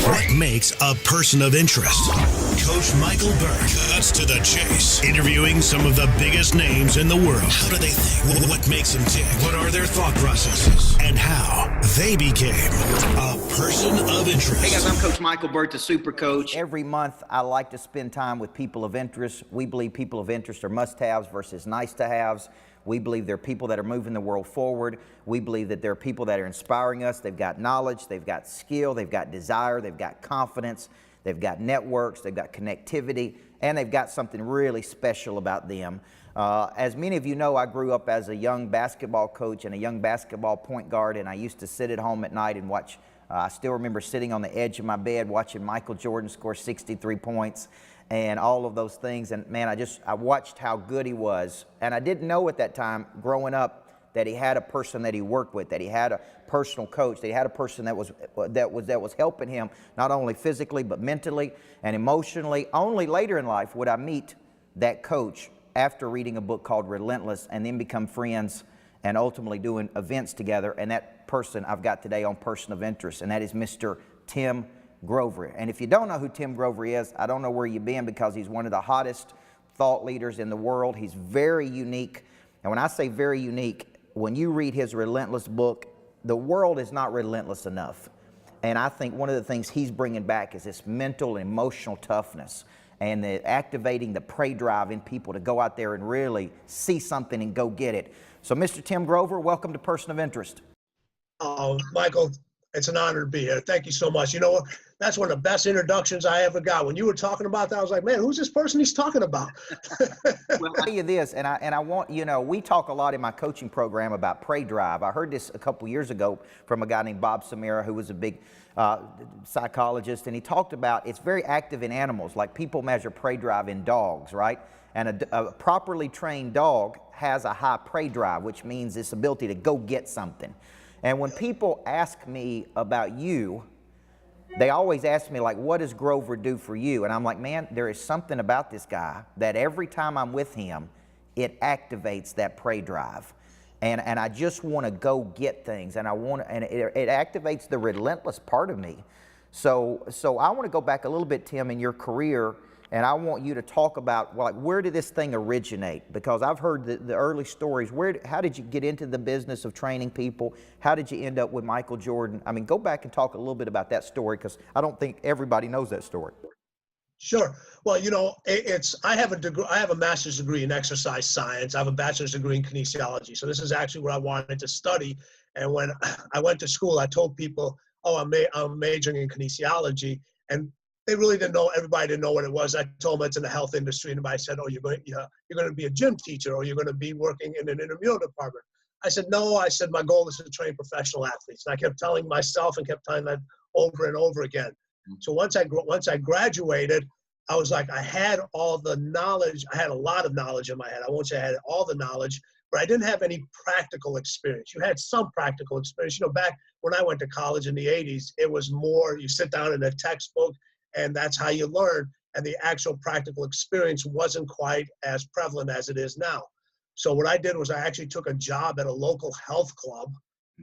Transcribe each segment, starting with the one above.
What makes a person of interest? Coach Micheal Burt cuts to the chase, interviewing some of the biggest names in the world. How do they think? What makes them tick? What are their thought processes? And how they became a person of interest. Hey guys, I'm Coach Micheal Burt, the Super Coach. Every month, I like to spend time with people of interest. We believe people of interest are must-haves versus nice-to-haves. We believe there are people that are moving the world forward. We believe that there are people that are inspiring us. They've got knowledge, they've got skill, they've got desire, they've got confidence, they've got networks, they've got connectivity, and they've got something really special about them. As many of you know, I grew up as a young basketball coach and a young basketball point guard, and I used to sit at home at night and watch. I still remember sitting on the edge of my bed watching Michael Jordan score 63 points and all of those things. And man, I watched how good he was. And I didn't know at that time, growing up, that he had a person that he worked with, that he had a personal coach, that he had a person that was helping him, not only physically, but mentally and emotionally. Only later in life would I meet that coach after reading a book called Relentless, and then become friends and ultimately doing events together. And that person I've got today on Person of Interest, and that is Mr. Tim Grover. And if you don't know who Tim Grover is, I don't know where you've been, because he's one of the hottest thought leaders in the world. He's very unique. And when I say very unique, when you read his Relentless book, the world is not relentless enough. And I think one of the things he's bringing back is this mental and emotional toughness, and activating the prey drive in people to go out there and really see something and go get it. So Mr. Tim Grover, welcome to Person of Interest. Oh, Michael, it's an honor to be here. Thank you so much. You know what? That's one of the best introductions I ever got. When you were talking about that, I was like, man, who's this person he's talking about? Well, I'll tell you this, and I want, you know, we talk a lot in my coaching program about prey drive. I heard this a couple years ago from a guy named Bob Samara, who was a big psychologist, and he talked about it's very active in animals. Like, people measure prey drive in dogs, right? And a properly trained dog has a high prey drive, which means this ability to go get something. And when people ask me about you, they always ask me, like, what does Grover do for you? And I'm like, man, there is something about this guy that every time I'm with him, it activates that prey drive. And I just want to go get things, and it activates the relentless part of me. So I want to go back a little bit, Tim, in your career, and I want you to talk about, like, where did this thing originate? Because I've heard the early stories. How did you get into the business of training people? How did you end up with Michael Jordan? I mean, go back and talk a little bit about that story, because I don't think everybody knows that story. Sure. Well, you know, I have a master's degree in exercise science. I have a bachelor's degree in kinesiology. So this is actually what I wanted to study. And when I went to school, I told people, oh, I'm majoring in kinesiology. And they really didn't know. Everybody didn't know what it was. I told them it's in the health industry, and everybody said, "Oh, you're going to be a gym teacher, or you're going to be working in an intramural department." I said, "No." I said, "My goal is to train professional athletes." And I kept telling myself and kept telling that over and over again. So once I graduated, I was like, I had all the knowledge. I had a lot of knowledge in my head. I won't say I had all the knowledge, but I didn't have any practical experience. You had some practical experience. You know, back when I went to college in the 80s, it was more you sit down in a textbook, and that's how you learn. And the actual practical experience wasn't quite as prevalent as it is now. So what I did was I actually took a job at a local health club,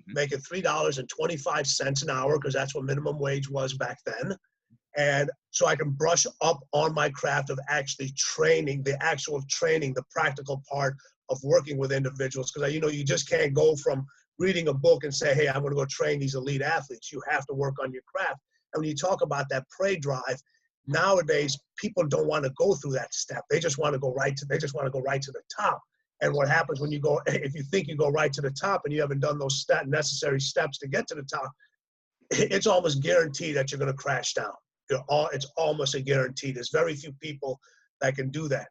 making $3.25 an hour, because that's what minimum wage was back then. And so I can brush up on my craft of actually training, the practical part of working with individuals. Because, you know, you just can't go from reading a book and say, hey, I'm going to go train these elite athletes. You have to work on your craft. And when you talk about that prey drive, nowadays people don't want to go through that step. They just want to go right to the top. And what happens when you go, if you think you go right to the top and you haven't done those necessary steps to get to the top, it's almost guaranteed that you're going to crash down. It's almost a guarantee. There's very few people that can do that.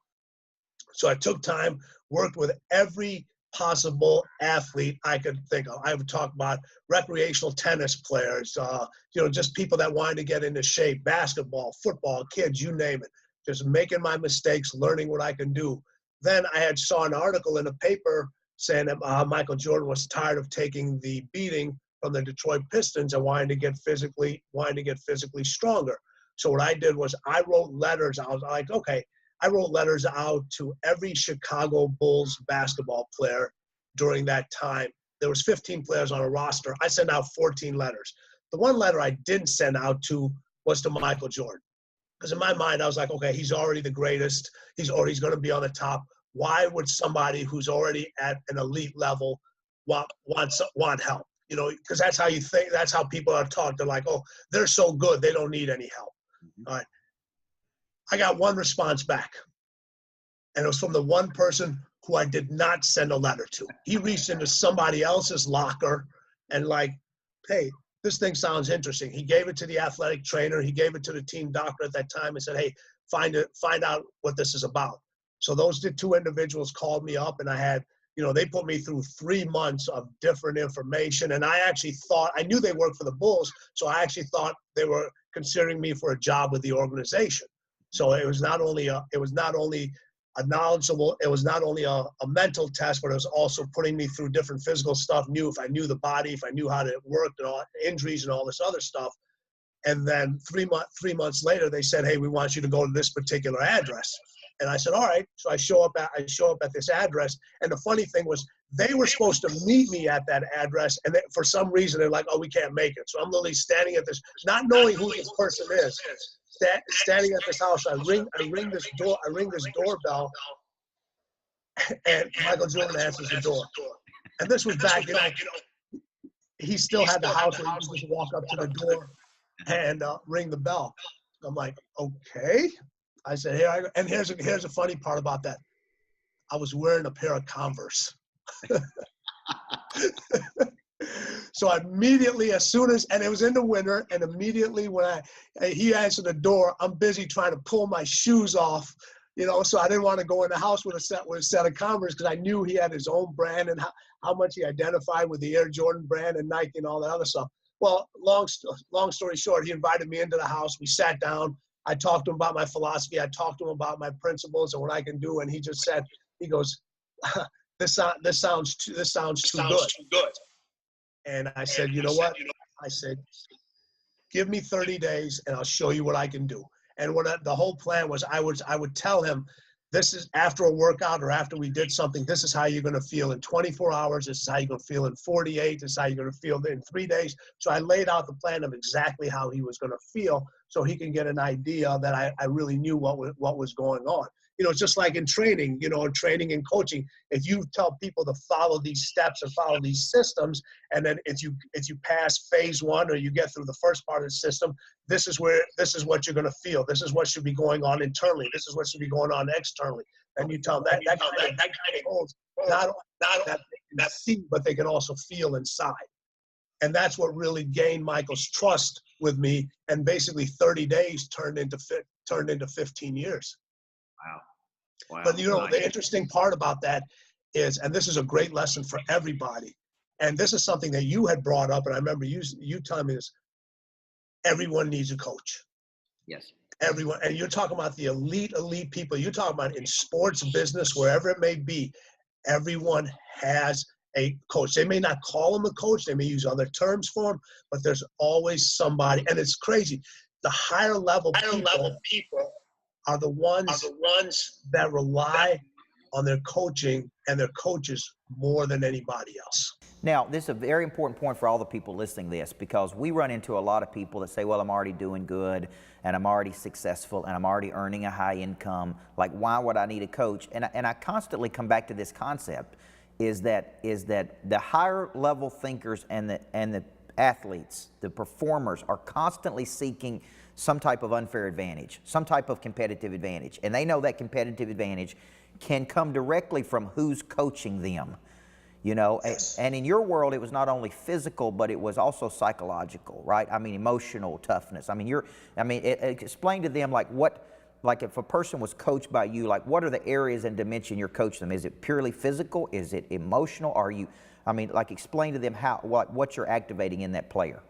So I took time, worked with every possible athlete I could think of. I would talk about recreational tennis players, you know, just people that wanted to get into shape, basketball, football, kids, you name it. Just making my mistakes, learning what I can do. Then I saw an article in a paper saying that Michael Jordan was tired of taking the beating from the Detroit Pistons and wanted to get physically stronger. So what I did was I wrote letters. I was like, okay, I wrote letters out to every Chicago Bulls basketball player during that time. There was 15 players on a roster. I sent out 14 letters. The one letter I didn't send out to was to Michael Jordan. Because in my mind, I was like, okay, he's already the greatest. He's going to be on the top. Why would somebody who's already at an elite level want help? You know, because that's how you think. That's how people are taught. They're like, oh, they're so good, they don't need any help. All right. I got one response back, and it was from the one person who I did not send a letter to. He reached into somebody else's locker and like, hey, this thing sounds interesting. He gave it to the athletic trainer. He gave it to the team doctor at that time and said, hey, find out what this is about. So those two individuals called me up, and I had, you know, they put me through 3 months of different information. And I actually thought, I knew they worked for the Bulls, so I actually thought they were considering me for a job with the organization. So it was not only a knowledgeable, it was not only a mental test, but it was also putting me through different physical stuff, if I knew the body, if I knew how to work, and all injuries and all this other stuff. And then 3 months later, they said, hey, we want you to go to this particular address. And I said, all right. So I show up at this address. And the funny thing was, they were supposed to meet me at that address. And for some reason, they're like, oh, we can't make it. So I'm literally standing at this, not knowing who this person is, standing at this house. I ring this doorbell, and Michael Jordan answers the door. And this was back, you know, he still had the house where he could just walk up to the door and ring the bell. I'm like, okay. I said, here I go. And here's a funny part about that. I was wearing a pair of Converse. So immediately, as soon as, and it was in the winter, and immediately when he answered the door, I'm busy trying to pull my shoes off, you know, so I didn't want to go in the house with a set of Converse, because I knew he had his own brand and how much he identified with the Air Jordan brand and Nike and all that other stuff. Well, long story short, he invited me into the house. We sat down. I talked to him about my philosophy. I talked to him about my principles and what I can do. And he just said, he goes, this sounds too good. And I said, you know what? I said, give me 30 days and I'll show you what I can do. And the whole plan was, I would tell him, this is after a workout or after we did something, this is how you're going to feel in 24 hours. This is how you're going to feel in 48. This is how you're going to feel in 3 days. So I laid out the plan of exactly how he was going to feel, so he can get an idea that I really knew what was going on. You know, just like in training, you know, in training and coaching, if you tell people to follow these steps and follow these systems, and then if you pass phase 1 or you get through the first part of the system, this is what you're going to feel. This is what should be going on internally. This is what should be going on externally. And you tell them that kind of holds not that they can see, but they can also feel inside. And that's what really gained Michael's trust with me. And basically 30 days turned into 15 years. Wow. But, you know, the interesting part about that is, and this is a great lesson for everybody, and this is something that you had brought up, and I remember you telling me this, everyone needs a coach. Yes. Everyone. And you're talking about the elite people. You're talking about in sports, business, wherever it may be, everyone has a coach. They may not call him a coach. They may use other terms for him, but there's always somebody. And it's crazy. The higher level people are the ones that rely on their coaching and their coaches more than anybody else. Now, this is a very important point for all the people listening to this, because we run into a lot of people that say, well, I'm already doing good, and I'm already successful, and I'm already earning a high income. Like, why would I need a coach? And I constantly come back to this concept, is that the higher level thinkers and the athletes, the performers, are constantly seeking some type of unfair advantage, some type of competitive advantage. And they know that competitive advantage can come directly from who's coaching them. You know, yes. And in your world, it was not only physical, but it was also psychological, right? I mean, emotional toughness. I mean, explain to them, like if a person was coached by you, like what are the areas and dimension you're coaching them? Is it purely physical? Is it emotional? Are you, I mean, like explain to them what you're activating in that player.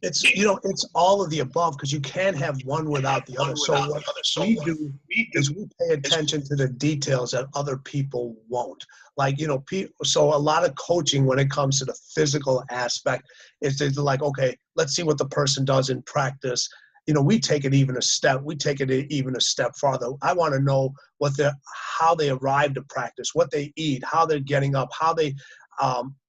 It's, you know, it's all of the above, because you can't have one without the other. So what we do is we pay attention to the details that other people won't. Like, you know, so a lot of coaching when it comes to the physical aspect is they're like, okay, let's see what the person does in practice. You know, we take it even a step. We take it even a step farther. I want to know how they arrive to practice, what they eat, how they're getting up, how they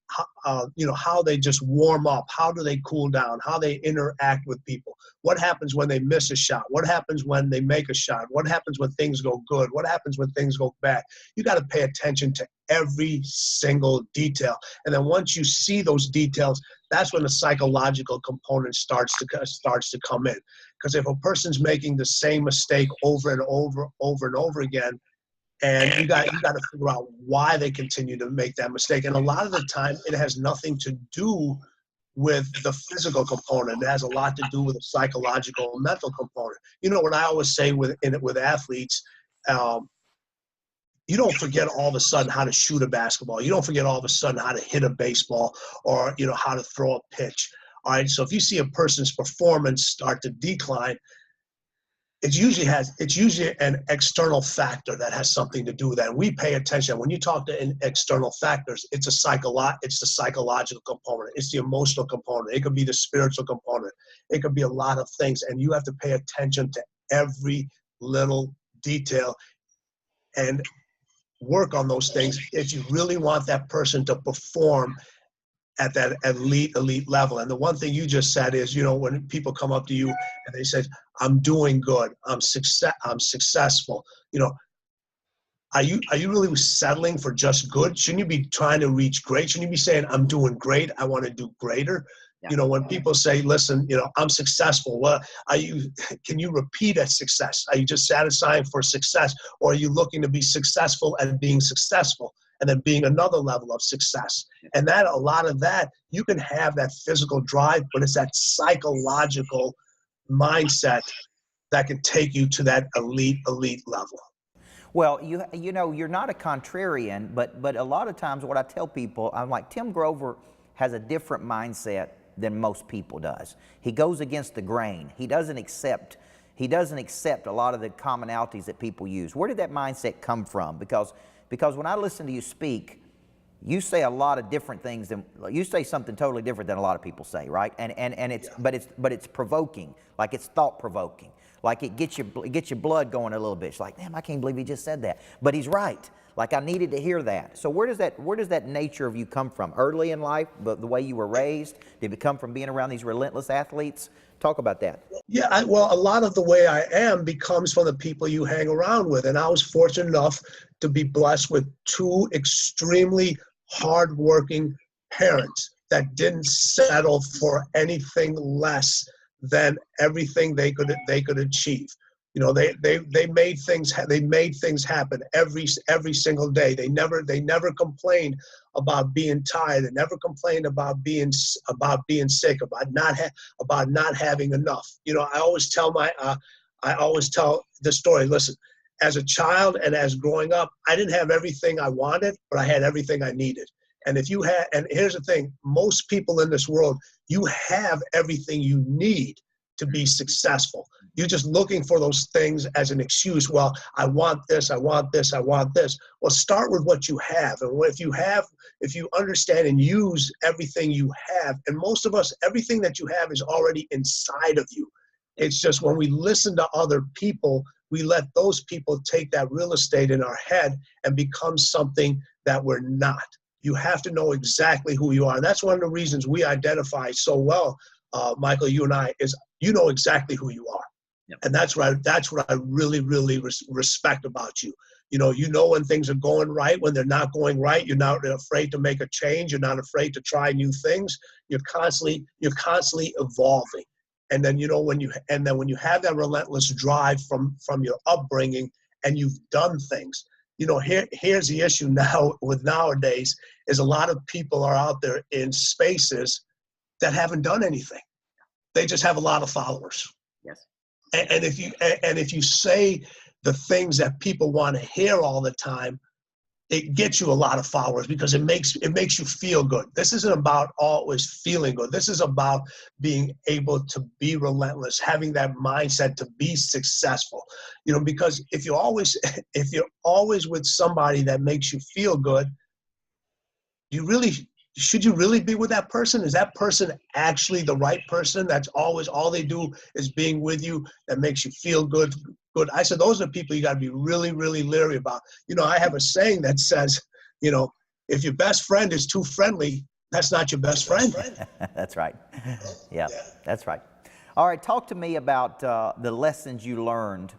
how they just warm up, how do they cool down, how they interact with people, what happens when they miss a shot, what happens when they make a shot, what happens when things go good, what happens when things go bad. You got to pay attention to every single detail. And then once you see those details, that's when the psychological component starts to come in. Because if a person's making the same mistake over and over again, and you got to figure out why they continue to make that mistake. And a lot of the time, it has nothing to do with the physical component. It has a lot to do with the psychological and mental component. You know what I always say with athletes, you don't forget all of a sudden how to shoot a basketball. You don't forget all of a sudden how to hit a baseball, or how to throw a pitch. All right. So if you see a person's performance start to decline, it's usually an external factor that has something to do with that. And we pay attention. When you talk to external factors, it's the psychological component. It's the emotional component. It could be the spiritual component. It could be a lot of things. And you have to pay attention to every little detail and work on those things if you really want that person to perform at that elite level. And the one thing you just said is, when people come up to you and they say, I'm doing good, I'm successful, are you really settling for just good? Shouldn't you be trying to reach great? Shouldn't you be saying, I'm doing great, I want to do greater? Yeah. When people say, listen, I'm successful, well, can you repeat a success? Are you just satisfying for success? Or are you looking to be successful at being successful? And then being another level of success. And that, a lot of that, you can have that physical drive, but it's that psychological mindset that can take you to that elite level. Well, you're not a contrarian, but a lot of times what I tell people, I'm like, Tim Grover has a different mindset than most people does. He goes against the grain. He doesn't accept a lot of the commonalities that people use. Where did that mindset come from? Because when I listen to you speak, you say a lot of different things you say something totally different than a lot of people say, right? And it's but it's provoking, like it's thought provoking, like it gets your blood going a little bit. It's like, damn, I can't believe he just said that. But he's right. Like I needed to hear that. So where does that nature of you come from? Early in life, the way you were raised? Did it come from being around these relentless athletes? Talk about that. Yeah, well, a lot of the way I am becomes from the people you hang around with. And I was fortunate enough to be blessed with two extremely hardworking parents that didn't settle for anything less than everything they could achieve. They made things happen every single day. They never complained about being tired. They never complained about being sick, about not having enough. I always tell the story. Listen, as a child and as growing up, I didn't have everything I wanted, but I had everything I needed. And here's the thing, most people in this world, you have everything you need to be successful. You're just looking for those things as an excuse. Well, I want this, I want this, I want this. Well, start with what you have. And if you understand and use everything you have, and most of us, everything that you have is already inside of you. It's just when we listen to other people, we let those people take that real estate in our head and become something that we're not. You have to know exactly who you are. And that's one of the reasons we identify so well, Michael, you and I, is you know exactly who you are. Yep. And that's what I really, really respect about you. You know when things are going right, when they're not going right. You're not afraid to make a change. You're not afraid to try new things. You're constantly evolving. And then when you have that relentless drive from your upbringing, and you've done things. Here's the issue now with nowadays is a lot of people are out there in spaces that haven't done anything. They just have a lot of followers. Yes. And if you say the things that people want to hear all the time, it gets you a lot of followers because it makes you feel good. This isn't about always feeling good. This is about being able to be relentless, having that mindset to be successful. Because if you're always with somebody that makes you feel good, should you really be with that person? Is that person actually the right person? That's always all they do is being with you that makes you feel good. I said, those are the people you got to be really, really leery about. I have a saying that says, if your best friend is too friendly, that's not your best friend. That's right. Yeah, that's right. All right, talk to me about the lessons you learned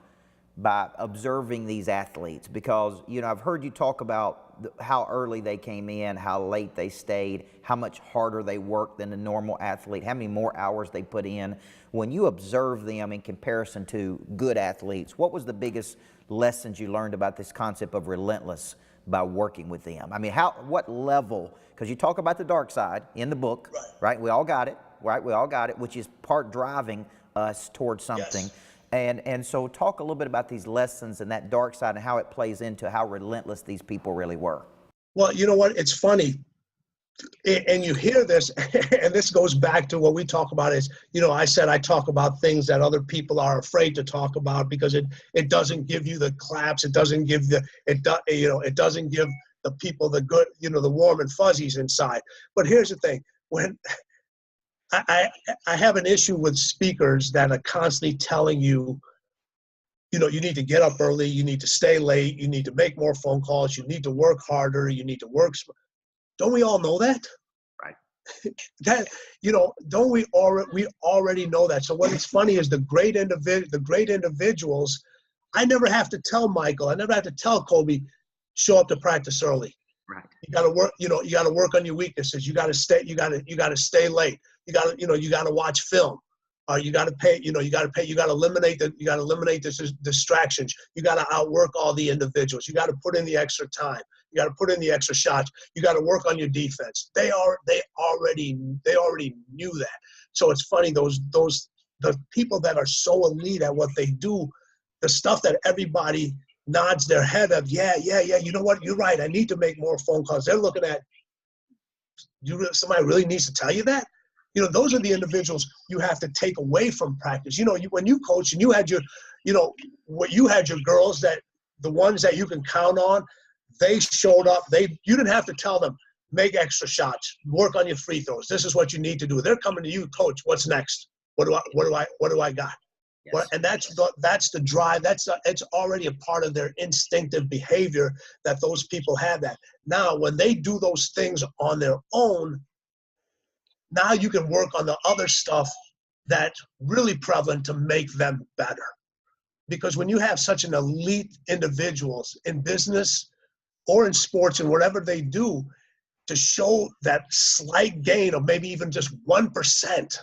by observing these athletes, because, you know, I've heard you talk about how early they came in, how late they stayed, how much harder they worked than a normal athlete, how many more hours they put in. When you observe them in comparison to good athletes, what was the biggest lessons you learned about this concept of relentless by working with them? I mean, what level, because you talk about the dark side in the book, right? We all got it, right? We all got it, which is part driving us towards something. Yes. And so talk a little bit about these lessons and that dark side and how it plays into how relentless these people really were. Well, you know what? It's funny. And you hear this, and this goes back to what we talk about is, you know, I said I talk about things that other people are afraid to talk about because it doesn't give you the claps. It doesn't give it doesn't give the people the good, you know, the warm and fuzzies inside. But here's the thing. When I have an issue with speakers that are constantly telling you, you know, you need to get up early, you need to stay late, you need to make more phone calls, you need to work harder, you need to work. Don't we all know that? Right. That, you know, don't we already know that? So what is funny is the great individuals, I never have to tell Michael, I never have to tell Kobe, show up to practice early. Right. You got to work, you know, you got to work on your weaknesses. You got to stay late. You got to, you know, you got to watch film. You got to pay, you got to eliminate the distractions. You got to outwork all the individuals. You got to put in the extra time. You got to put in the extra shots. You got to work on your defense. They already knew that. So it's funny, the people that are so elite at what they do, the stuff that everybody nods their head of, yeah, you know what, you're right, I need to make more phone calls. They're looking at, somebody really needs to tell you that? You know, those are the individuals you have to take away from practice. You know, when you coach and you had your, you know, you had your girls that, the ones that you can count on, they showed up. You didn't have to tell them, make extra shots, work on your free throws. This is what you need to do. They're coming to you, coach, what's next? What do I got? Yes. Well, and that's the drive. It's already a part of their instinctive behavior that those people have that. Now, when they do those things on their own, now you can work on the other stuff that's really prevalent to make them better. Because when you have such an elite individuals in business or in sports and whatever they do, to show that slight gain of maybe even just 1%,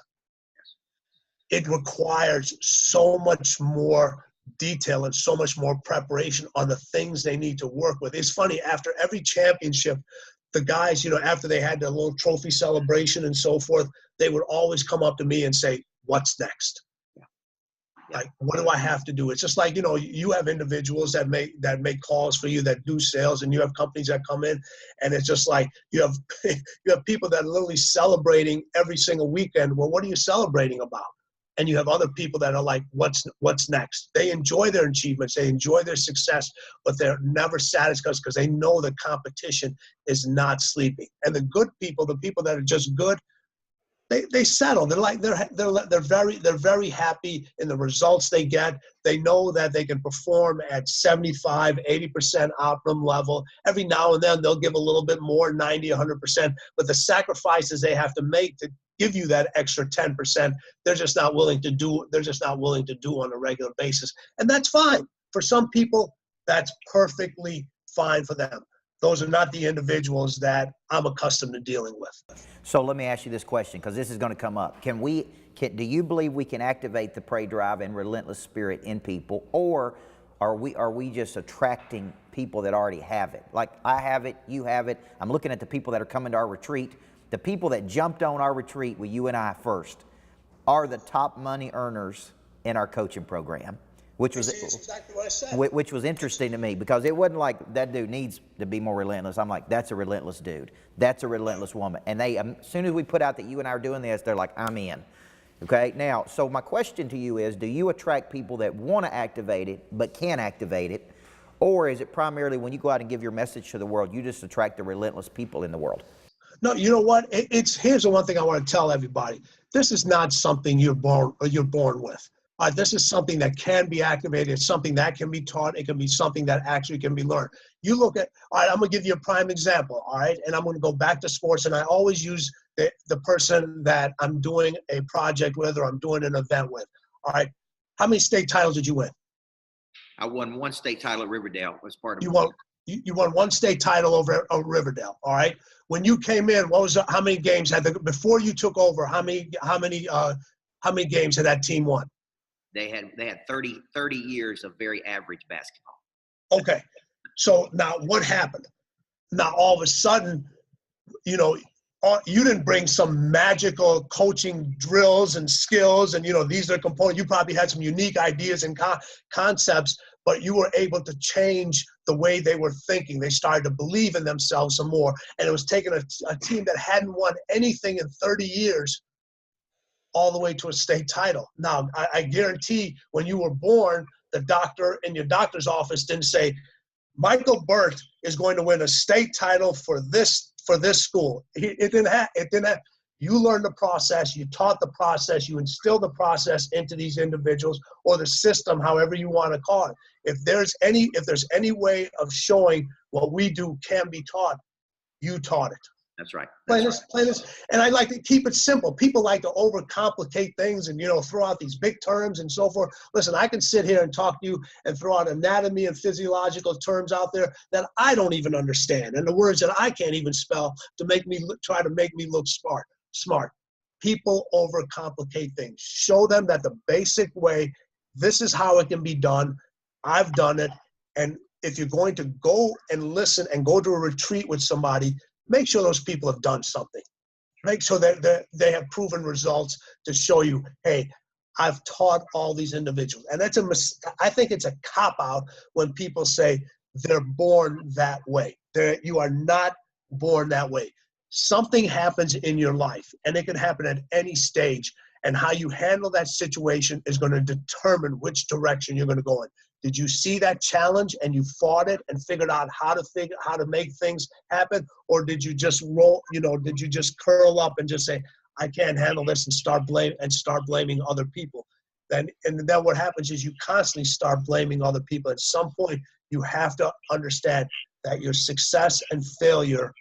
it requires so much more detail and so much more preparation on the things they need to work with. It's funny, after every championship, the guys, you know, after they had their little trophy celebration and so forth, they would always come up to me and say, what's next? Like, what do I have to do? It's just like, you know, you have individuals that make calls for you, that do sales, and you have companies that come in, and it's just like you have people that are literally celebrating every single weekend. Well, what are you celebrating about? And you have other people that are like, what's next? They enjoy their achievements, they enjoy their success, but they're never satisfied because they know the competition is not sleeping. And the good people, the people that are just good, they settle. They're very happy in the results they get. They know that they can perform at 75, 80% optimum level. Every now and then they'll give a little bit more, 90, 100%. But the sacrifices they have to make to give you that extra 10%, they're just not willing to do. They're just not willing to do on a regular basis, and that's fine. For some people, that's perfectly fine for them. Those are not the individuals that I'm accustomed to dealing with. So let me ask you this question, because this is going to come up. Do you believe we can activate the prey drive and relentless spirit in people, or are we just attracting people that already have it? Like, I have it, you have it. I'm looking at the people that are coming to our retreat. The people that jumped on our retreat with you and I first are the top money earners in our coaching program. Which was exactly what I said. Which was interesting to me, because it wasn't like that dude needs to be more relentless. I'm like, that's a relentless dude. That's a relentless woman. And they, as soon as we put out that you and I are doing this, they're like, I'm in. Okay, now, so my question to you is, do you attract people that want to activate it but can't activate it? Or is it primarily when you go out and give your message to the world, you just attract the relentless people in the world? No, you know what? Here's the one thing I want to tell everybody. This is not something you're born with. This is something that can be activated. It's something that can be taught. It can be something that actually can be learned. You look at, all right, I'm going to give you a prime example, all right? And I'm going to go back to sports, and I always use the person that I'm doing a project with or I'm doing an event with, all right? How many state titles did you win? I won one state title at Riverdale as part of You won one state title over Riverdale, all right? When you came in, how many games before you took over, how many games had that team won? They had 30 years of very average basketball. Okay. So now what happened? Now all of a sudden, you didn't bring some magical coaching drills and skills and, these are components. You probably had some unique ideas and concepts, but you were able to change the way they were thinking. They started to believe in themselves some more. And it was taking a team that hadn't won anything in 30 years all the way to a state title. Now, I guarantee when you were born, the doctor in your doctor's office didn't say, Micheal Burt is going to win a state title for this school. It didn't have. You learned the process, you taught the process, you instilled the process into these individuals or the system, however you want to call it. If there's any way of showing what we do can be taught, you taught it. That's right. Plain this. And I like to keep it simple. People like to overcomplicate things and, throw out these big terms and so forth. Listen, I can sit here and talk to you and throw out anatomy and physiological terms out there that I don't even understand. And the words that I can't even spell to try to make me look smart. People overcomplicate things. Show them that the basic way, this is how it can be done. I've done it. And if you're going to go and listen and go to a retreat with somebody, make sure those people have done something. Make sure that they have proven results to show you, hey, I've taught all these individuals. And I think it's a cop-out when people say they're born that way. You are not born that way. Something happens in your life, and it can happen at any stage, and how you handle that situation is going to determine which direction you're going to go in. Did you see that challenge and you fought it and figured out how to make things happen? Or did you just did you just curl up and just say, I can't handle this and start blaming other people? And then what happens is you constantly start blaming other people. At some point, you have to understand that your success and failure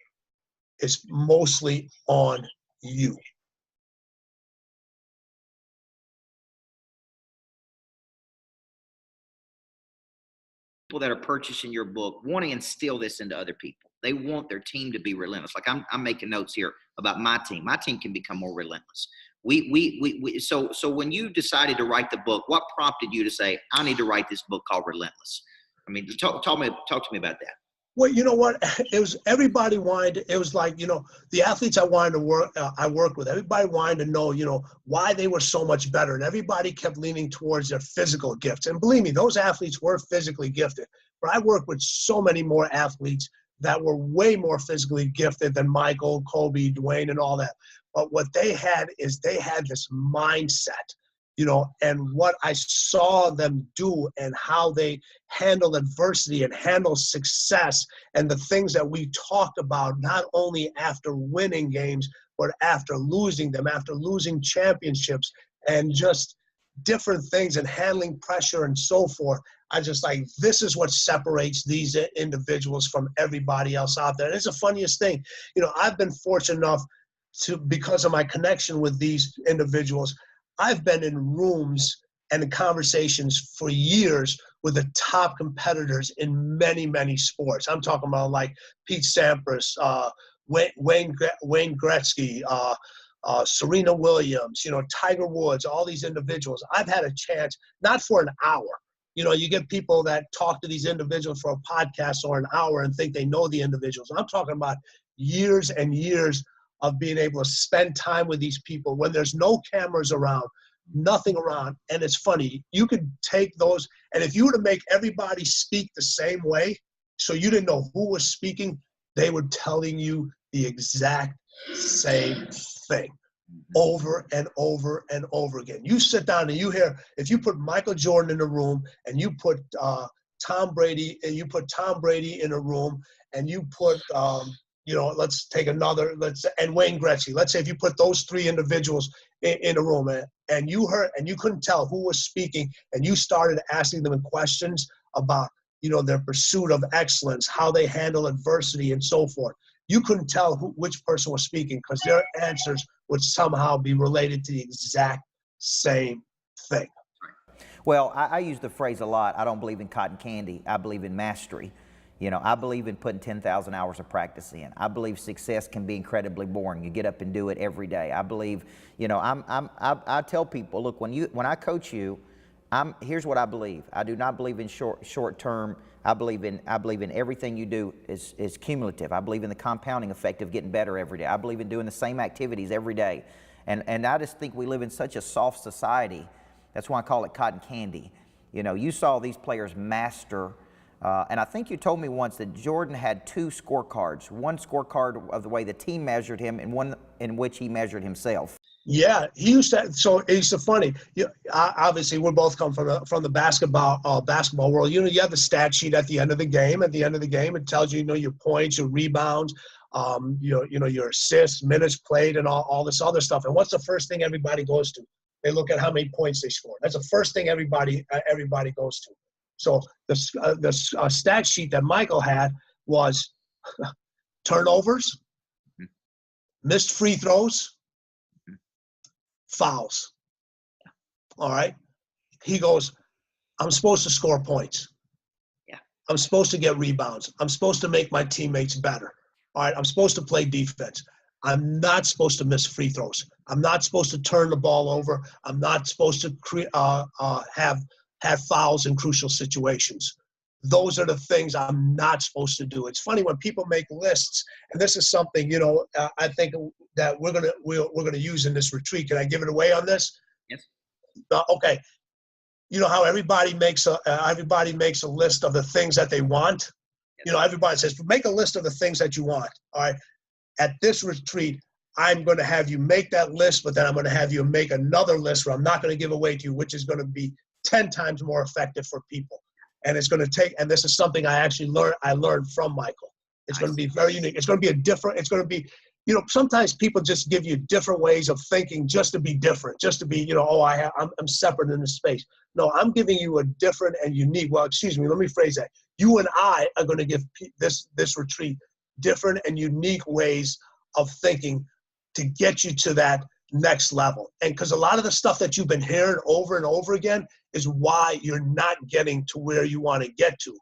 is mostly on you. People that are purchasing your book want to instill this into other people. They want their team to be relentless. Like I'm making notes here about my team. My team can become more relentless. So when you decided to write the book, what prompted you to say, I need to write this book called Relentless? I mean, talk to me about that. Well, you know what? It was everybody wanted. It was like, the athletes I wanted to work with. Everybody wanted to know, why they were so much better, and everybody kept leaning towards their physical gifts. And believe me, those athletes were physically gifted. But I worked with so many more athletes that were way more physically gifted than Micheal, Kobe, Dwyane, and all that. But what they had is they had this mindset. And what I saw them do and how they handle adversity and handle success and the things that we talked about, not only after winning games, but after losing them, after losing championships and just different things and handling pressure and so forth. I just like, this is what separates these individuals from everybody else out there. And it's the funniest thing. I've been fortunate enough because of my connection with these individuals, I've been in rooms and in conversations for years with the top competitors in many, many sports. I'm talking about like Pete Sampras, Wayne Gretzky, Serena Williams, Tiger Woods, all these individuals. I've had a chance, not for an hour. You get people that talk to these individuals for a podcast or an hour and think they know the individuals. I'm talking about years and years of being able to spend time with these people when there's no cameras around, nothing around. And it's funny, you could take those, and if you were to make everybody speak the same way, so you didn't know who was speaking, they were telling you the exact same thing over and over and over again. You sit down and you hear, if you put Michael Jordan in a room and you put Tom Brady in a room and you put let's take and Wayne Gretzky. Let's say if you put those three individuals in a room and you heard and you couldn't tell who was speaking, and you started asking them questions about, their pursuit of excellence, how they handle adversity and so forth, you couldn't tell which person was speaking because their answers would somehow be related to the exact same thing. Well, I use the phrase a lot. I don't believe in cotton candy. I believe in mastery. I believe in putting 10,000 hours of practice in. I believe success can be incredibly boring. You get up and do it every day. I believe, I tell people, look, when I coach you, here's what I believe. I do not believe in short term. I believe in everything you do is cumulative. I believe in the compounding effect of getting better every day. I believe in doing the same activities every day. And I just think we live in such a soft society. That's why I call it cotton candy. You saw these players master, and I think you told me once that Jordan had 2 scorecards. One scorecard of the way the team measured him and one in which he measured himself. Yeah, he used to. So it's so funny. Obviously, we both come from the basketball world. You have the stat sheet at the end of the game. At the end of the game, it tells you, your points, your rebounds, your assists, minutes played, and all this other stuff. And what's the first thing everybody goes to? They look at how many points they scored. That's the first thing everybody goes to. So the stat sheet that Micheal had was turnovers, missed free throws, fouls. All right. He goes, I'm supposed to score points. Yeah. I'm supposed to get rebounds. I'm supposed to make my teammates better. All right. I'm supposed to play defense. I'm not supposed to miss free throws. I'm not supposed to turn the ball over. I'm not supposed to have fouls in crucial situations. Those are the things I'm not supposed to do. It's funny when people make lists, and this is something I think that we're gonna use in this retreat. Can I give it away on this? Yes. Okay. How everybody makes a list of the things that they want. Yes. Everybody says make a list of the things that you want. All right. At this retreat, I'm going to have you make that list, but then I'm going to have you make another list where I'm not going to give away to you, which is going to be 10 times more effective for people. And it's going to take, and this is something I learned from Micheal. It's going to be very unique. It's going to be sometimes people just give you different ways of thinking just to be different, just to be, I'm separate in this space. No, I'm giving you a different and unique, let me phrase that. You and I are going to give this retreat different and unique ways of thinking to get you to that next level. And because a lot of the stuff that you've been hearing over and over again is why you're not getting to where you want to get to.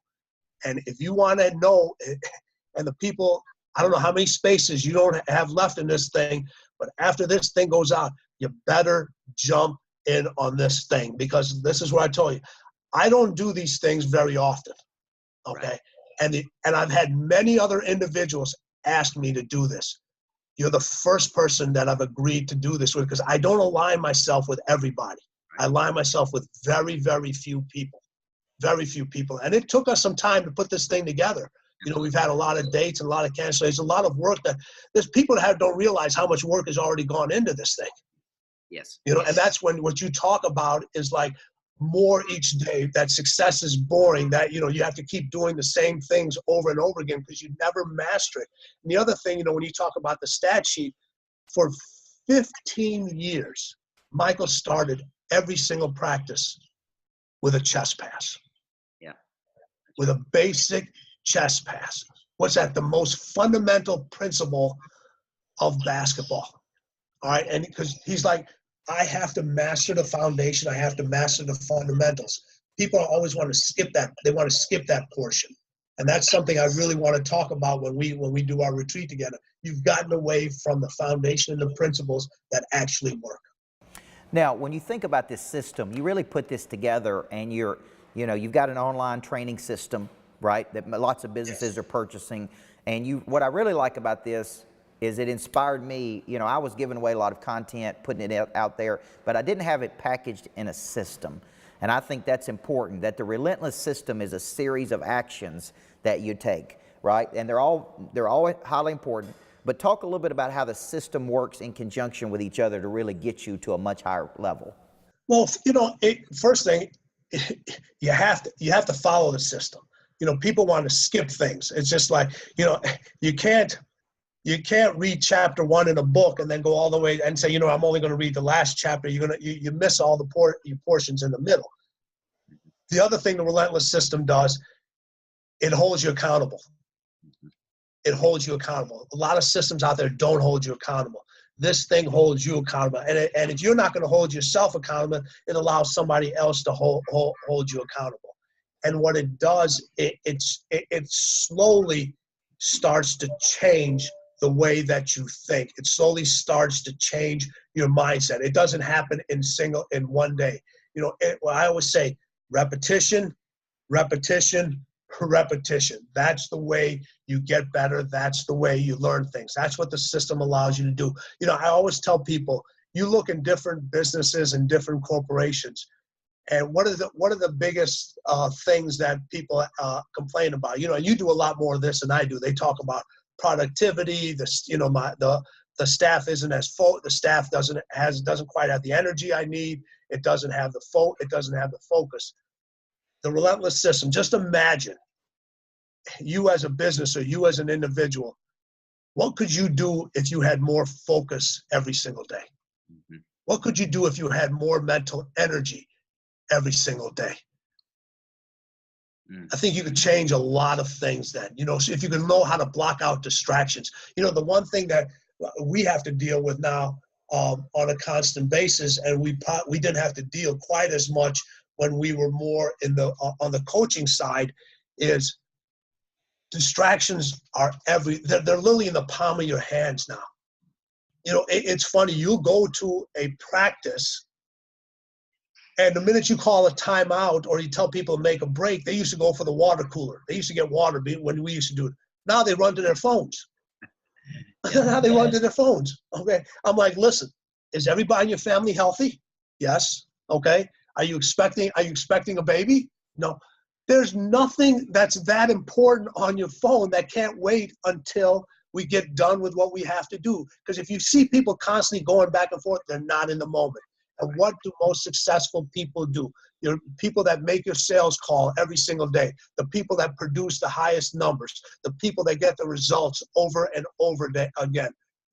And if you want to know, and the people, I don't know how many spaces you don't have left in this thing, but after this thing goes out, you better jump in on this thing, because this is what I told you. I don't do these things very often, okay? Right. And I've had many other individuals ask me to do this. You're the first person that I've agreed to do this with, because I don't align myself with everybody. I align myself with very, very few people. Very few people. And it took us some time to put this thing together. We've had a lot of dates and a lot of cancellations, a lot of work that there's people that don't realize how much work has already gone into this thing. Yes. And that's when what you talk about is like more each day, that success is boring, that, you have to keep doing the same things over and over again because you never master it. And the other thing, when you talk about the stat sheet, for 15 years, Micheal started every single practice with a chest pass. Yeah. With a basic chest pass. What's that? The most fundamental principle of basketball. All right. And because he's like, I have to master the foundation. I have to master the fundamentals. People always want to skip that. They want to skip that portion. And that's something I really want to talk about when we do our retreat together. You've gotten away from the foundation and the principles that actually work. Now, when you think about this system, you really put this together, and you've got an online training system, right, that lots of businesses are purchasing. And what I really like about this is it inspired me. I was giving away a lot of content, putting it out there, but I didn't have it packaged in a system. And I think that's important, that the Relentless System is a series of actions that you take, right? And they're all highly important. But talk a little bit about how the system works in conjunction with each other to really get you to a much higher level. Well, first thing, you have to follow the system. People want to skip things. It's just like, you can't You can't read chapter 1 in a book and then go all the way and say, I'm only going to read the last chapter. You miss all the portions in the middle. The other thing the Relentless System does, it holds you accountable. It holds you accountable. A lot of systems out there don't hold you accountable. This thing holds you accountable. And if you're not going to hold yourself accountable, it allows somebody else to hold you accountable. And what it does, it slowly starts to change the way that you think. It slowly starts to change your mindset. It doesn't happen in one day. I always say repetition, repetition, repetition. That's the way you get better. That's the way you learn things. That's what the system allows you to do. I always tell people, you look in different businesses and different corporations, and what are the biggest things that people complain about? And you do a lot more of this than I do. They talk about productivity. The staff isn't as full. The staff doesn't quite have the energy I need. It doesn't have the focus. The Relentless System. Just imagine you as a business or you as an individual. What could you do if you had more focus every single day? Mm-hmm. What could you do if you had more mental energy every single day? I think you could change a lot of things then. So if you can know how to block out distractions. The one thing that we have to deal with now on a constant basis, and we didn't have to deal quite as much when we were more on the coaching side, is distractions are they're literally in the palm of your hands now. It's funny, you go to a practice, and the minute you call a timeout or you tell people to make a break, they used to go for the water cooler. They used to get water when we used to do it. Now they run to their phones. Okay. I'm like, listen, is everybody in your family healthy? Yes. Okay. Are you expecting a baby? No. There's nothing that's that important on your phone that can't wait until we get done with what we have to do. Because if you see people constantly going back and forth, they're not in the moment. And what do most successful people do? People that make your sales call every single day, the people that produce the highest numbers, the people that get the results over and over again,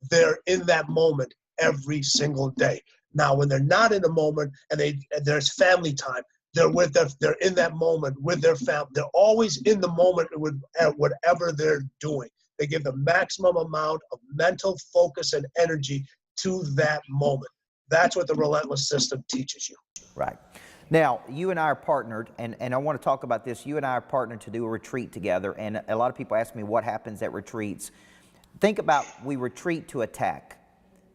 they're in that moment every single day. Now, when they're not in the moment and there's family time, they're in that moment with their family. They're always in the moment with whatever they're doing. They give the maximum amount of mental focus and energy to that moment. That's what the Relentless System teaches you. Right. Now, you and I are partnered, and I want to talk about this. You and I are partnered to do a retreat together, and a lot of people ask me what happens at retreats. Think about, we retreat to attack.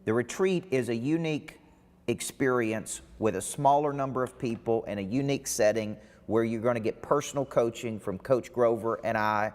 The retreat is a unique experience with a smaller number of people in a unique setting where you're going to get personal coaching from Coach Grover and I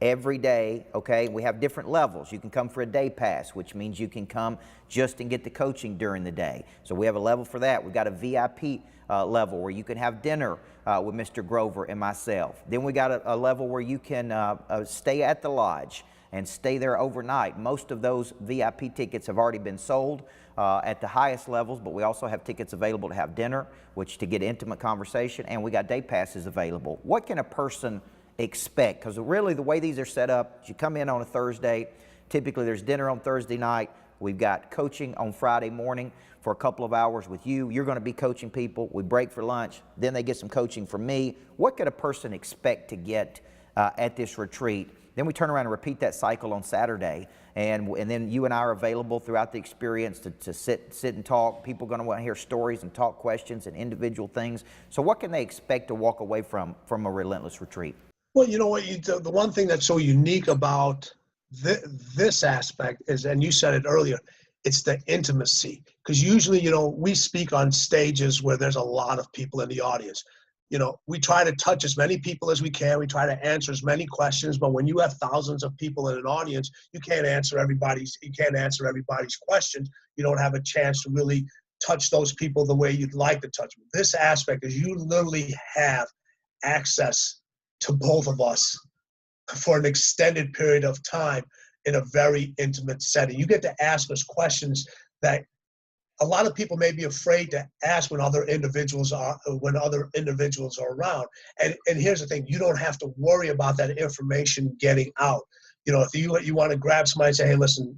every day, okay? We have different levels. You can come for a day pass, which means you can come just and get the coaching during the day. So we have a level for that. We've got a VIP level where you can have dinner with Mr. Grover and myself. Then we got a level where you can stay at the lodge and stay there overnight. Most of those VIP tickets have already been sold at the highest levels, but we also have tickets available to have dinner, which to get intimate conversation, and we got day passes available. What can a person expect? Because really the way these are set up is you come in on a Thursday, typically there's dinner on Thursday night, we've got coaching on Friday morning for a couple of hours with you. You're going to be coaching people. We break for lunch, then they get some coaching from me. What could a person expect to get at this retreat? Then we turn around and repeat that cycle on Saturday, and then you and I are available throughout the experience to sit and talk. People are going to want to hear stories and talk questions and individual things. So what can they expect to walk away from a Relentless Retreat? Well, you know what, the one thing that's so unique about this aspect is, and you said it earlier, it's the intimacy. Because usually, we speak on stages where there's a lot of people in the audience. We try to touch as many people as we can. We try to answer as many questions, but when you have thousands of people in an audience, you can't answer everybody's questions. You don't have a chance to really touch those people the way you'd like to touch them. This aspect is you literally have access to both of us for an extended period of time in a very intimate setting. You get to ask us questions that a lot of people may be afraid to ask when other individuals are around. And here's the thing, you don't have to worry about that information getting out. You know, if you want to grab somebody and say, hey, listen,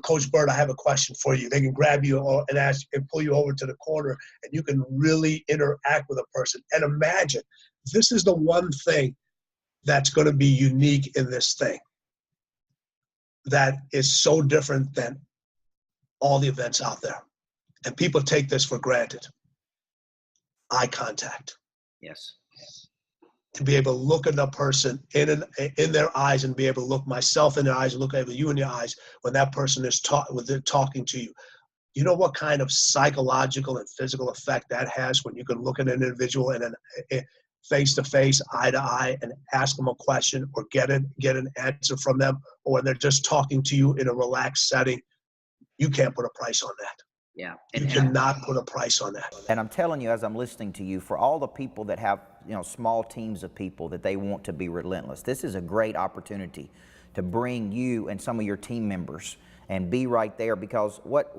Coach Burt, I have a question for you. They can grab you and ask and pull you over to the corner, and you can really interact with a person. And imagine, this is the one thing that's going to be unique in this thing that is so different than all the events out there. And people take this for granted. Eye contact. Yes. To be able to look at a person in their eyes and be able to look myself in their eyes and look at you in your eyes when that person is talking to you. You know what kind of psychological and physical effect that has when you can look at an individual and face to face, eye to eye, and ask them a question or get an answer from them, or when they're just talking to you in a relaxed setting. You can't put a price on that. Yeah. You cannot put a price on that. And I'm telling you, as I'm listening to you, for all the people that have, small teams of people that they want to be relentless, this is a great opportunity to bring you and some of your team members and be right there, because what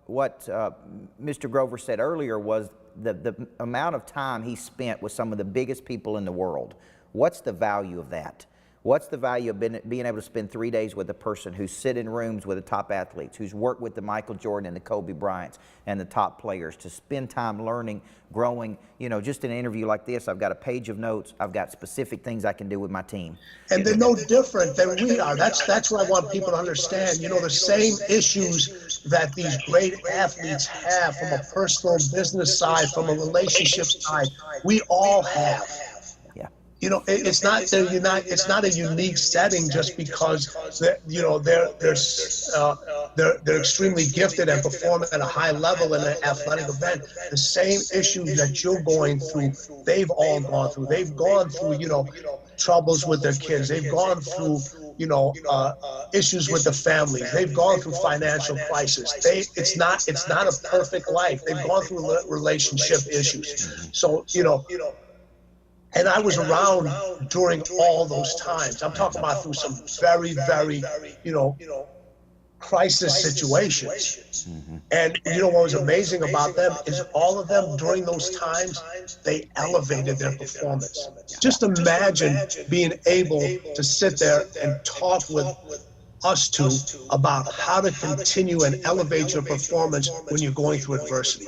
Mr. Grover said earlier was the amount of time he spent with some of the biggest people in the world. What's the value of that? What's the value of being able to spend 3 days with a person who's sit in rooms with the top athletes, who's worked with the Micheal Jordan and the Kobe Bryants and the top players, to spend time learning, growing? Just in an interview like this, I've got a page of notes. I've got specific things I can do with my team. And they're no different than we are. That's what I want people to understand. The same issues that these great athletes have from a personal business side, from a relationship side, we all have. It's not a unique setting just because they're extremely gifted and perform at a high level in an athletic event. The same issues that you're going through, they've all gone through. They've gone through, troubles with their kids. They've gone through, issues with the families. They've gone through financial crisis. It's not a perfect life. They've gone through relationship issues. So, and I was around during all those times. I'm talking about through some very, very, crisis situations. And what was amazing about them is all of them during those times, they elevated their performance. Just imagine being able to sit there and talk with us two about how to continue and elevate your performance when you're going through adversity.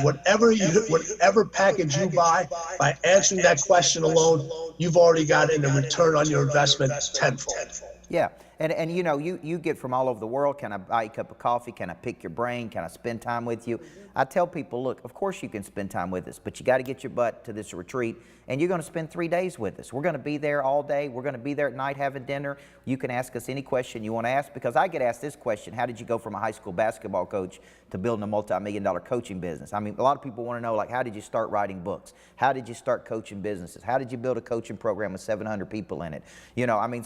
Whatever package you buy, by answering that question alone, you've already got in a return on your investment tenfold. Yeah. And you get from all over the world. Can I buy you a cup of coffee? Can I pick your brain? Can I spend time with you? I tell people, look, of course you can spend time with us, but you got to get your butt to this retreat, and you're going to spend 3 days with us. We're going to be there all day. We're going to be there at night having dinner. You can ask us any question you want to ask, because I get asked this question: how did you go from a high school basketball coach to building a multi-million-dollar coaching business? I mean, a lot of people want to know, like, how did you start writing books? How did you start coaching businesses? How did you build a coaching program with 700 people in it?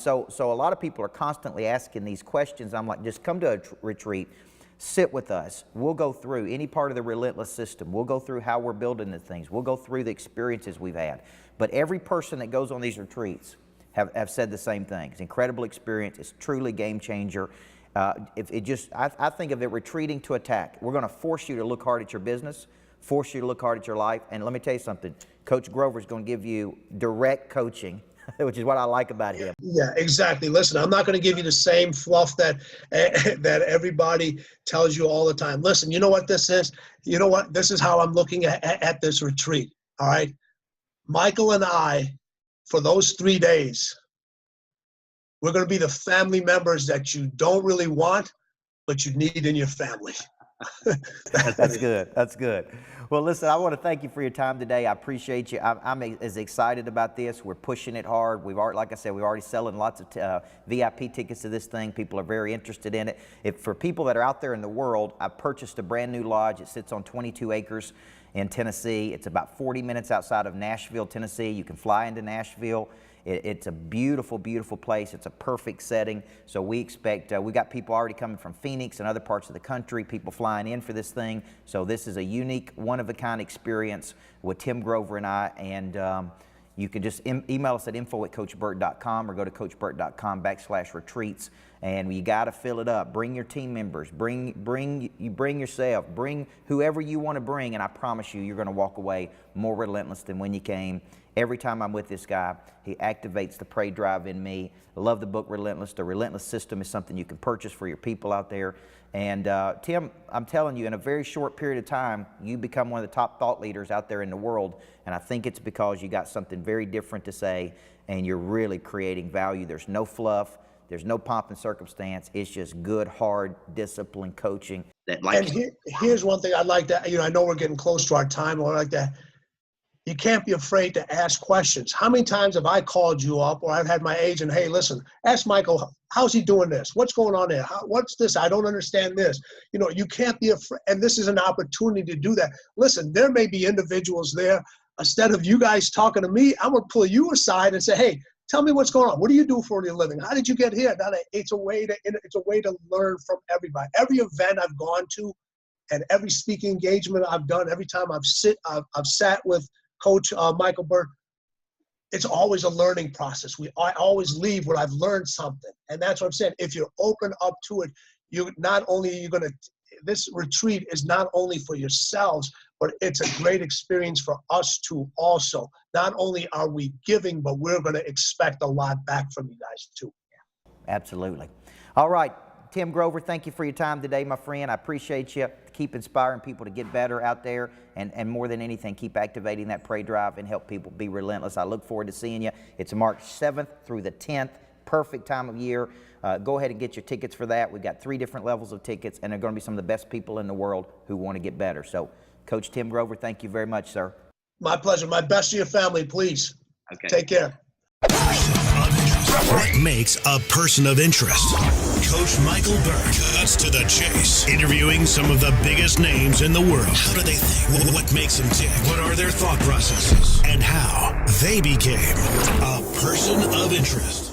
So a lot of people are constantly asking these questions. I'm like, just come to a retreat. Sit with us. We'll go through any part of the Relentless System. We'll go through how we're building the things. We'll go through the experiences we've had. But every person that goes on these retreats have said the same thing. It's an incredible experience. It's truly game changer. I think of it retreating to attack. We're going to force you to look hard at your business, force you to look hard at your life. And let me tell you something. Coach Grover is going to give you direct coaching, which is what I like about him. Yeah, exactly. Listen, I'm not going to give you the same fluff that everybody tells you all the time. Listen, you know what this is? You know what? This is how I'm looking at this retreat, all right? Micheal and I, for those 3 days, we're going to be the family members that you don't really want, but you need in your family. That's good. That's good. Well, listen, I want to thank you for your time today. I appreciate you. I'm as excited about this. We're pushing it hard. Like I said, we're already selling lots of VIP tickets to this thing. People are very interested in it. For people that are out there in the world, I purchased a brand new lodge. It sits on 22 acres in Tennessee. It's about 40 minutes outside of Nashville, Tennessee. You can fly into Nashville. It's a beautiful, beautiful place. It's a perfect setting. So we expect, we got people already coming from Phoenix and other parts of the country, people flying in for this thing. So this is a unique, one-of-a-kind experience with Tim Grover and I. And you can just email us at info@coachburt.com or go to coachburt.com/retreats and you got to fill it up. Bring your team members, bring yourself, bring whoever you want to bring, and I promise you, you're going to walk away more relentless than when you came. Every time I'm with this guy, he activates the prey drive in me. I love the book Relentless. The Relentless System is something you can purchase for your people out there. And Tim, I'm telling you, in a very short period of time, you become one of the top thought leaders out there in the world. And I think it's because you got something very different to say, and you're really creating value. There's no fluff. There's no pomp and circumstance. It's just good, hard, disciplined coaching. Here's one thing I'd like to, I know we're getting close to our time, or like that. You can't be afraid to ask questions. How many times have I called you up, or I've had my agent, hey, listen, ask Michael, how's he doing this? What's going on there? What's this? I don't understand this. You can't be afraid, and this is an opportunity to do that. Listen, there may be individuals there, instead of you guys talking to me, I'm going to pull you aside and say, hey, tell me what's going on. What do you do for a living? How did you get here? It's a way to learn from everybody. Every event I've gone to and every speaking engagement I've done, every time I've sat with Coach Michael Burt, it's always a learning process. I always leave when I've learned something. And that's what I'm saying. If you're open up to it, this retreat is not only for yourselves, but it's a great experience for us too also. Not only are we giving, but we're going to expect a lot back from you guys too. Absolutely. All right, Tim Grover, thank you for your time today, my friend. I appreciate you. Keep inspiring people to get better out there, and more than anything, keep activating that prey drive and help people be relentless. I look forward to seeing you. It's March 7th through the 10th. Perfect time of year. Go ahead and get your tickets for that. We've got 3 different levels of tickets, and they're going to be some of the best people in the world who want to get better. So, Coach Tim Grover, thank you very much, sir. My pleasure. My best to your family, please. Okay. Take care. What makes a person of interest? Coach Michael Burt cuts to the chase, interviewing some of the biggest names in the world. How do they think? What makes them tick? What are their thought processes? And how they became a person of interest.